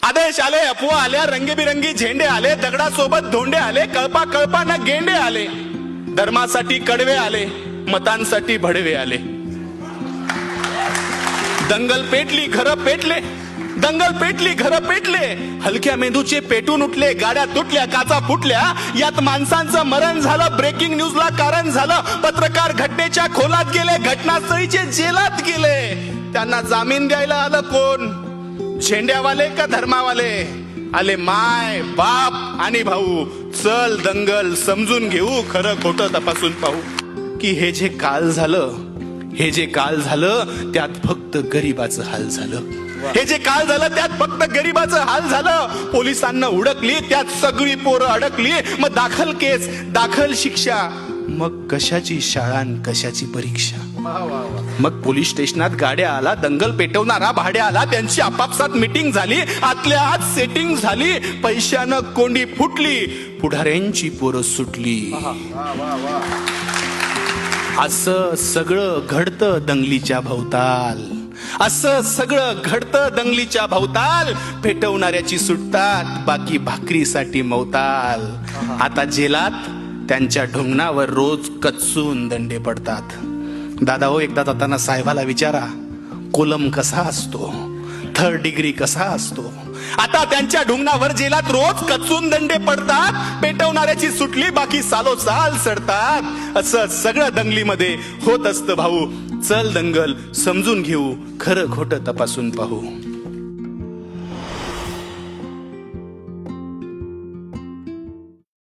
आदेश आले, अफवा आल्या, रंगीबिरंगी झेंडे आले, दगडासोबत धोंडे आले, कळपा कळपा न गेंडे आले, धर्मासाठी कडवे आले, मतांसाठी भडवे आले. दंगल पेटली, घरं पेटले, दंगल पेटली, घरं पेटले, हलक्या मेंदूचे पेटून उठले, गाड्या तुटल्या, काचा फुटल्या, यात माणसांचं मरण झालं, ब्रेकिंग न्यूजला कारण झालं, पत्रकार घटनेच्या खोलात गेले, घटनास्थळीचे जेलात गेले. त्यांना जामीन द्यायला आलं कोण? झेंड्यावाले का धर्मावाले? आले माय बाप आणि भाऊ. चल दंगल समजून घेऊ, खरं खोटं तपासून पाहू की हे जे काल झालं त्यात फक्त गरीबाचं हाल झालं. हे जे काल झालं त्यात फक्त गरीबाचं हाल झालं. पोलिसांना उडकली, त्यात सगळी पोरं अडकली. मग दाखल केस, दाखल शिक्षा, मग कशाची शाळा आणि कशाची परीक्षा. मग पोलीस स्टेशनात गाड्या आला, दंगल पेटवणारा भाड्या आला, त्यांची आपापसात मीटिंग झाली, आतल्या आत सेटिंग झाली, पैशानं कोंडी फुटली, पुढाऱ्यांची पोरं सुटली. असं सगळं घडतं दंगलीच्या भोवताल, असं सगळं घडतं दंगलीच्या भोवताल. पेटवणाऱ्याची सुटतात, बाकी भाकरीसाठी मवताल. आता जेलात त्यांच्या ढुंगणावर रोज कच्चून दंडे पडतात. दादा हो, एकदा जाताना साहेबाला विचारा, कोलम कसा असतो, थर्ड डिग्री कसा असतो. आता त्यांच्या ढुंगणावर जेलात रोज कच्चून दंडे पडतात. पेटवणाऱ्याची सुटली, बाकी सालोसाल सडतात. असं सगळं दंगलीमध्ये होत असतं भाऊ. चल दंगल समजून घेऊ, खरं खोटं तपासून पाहू.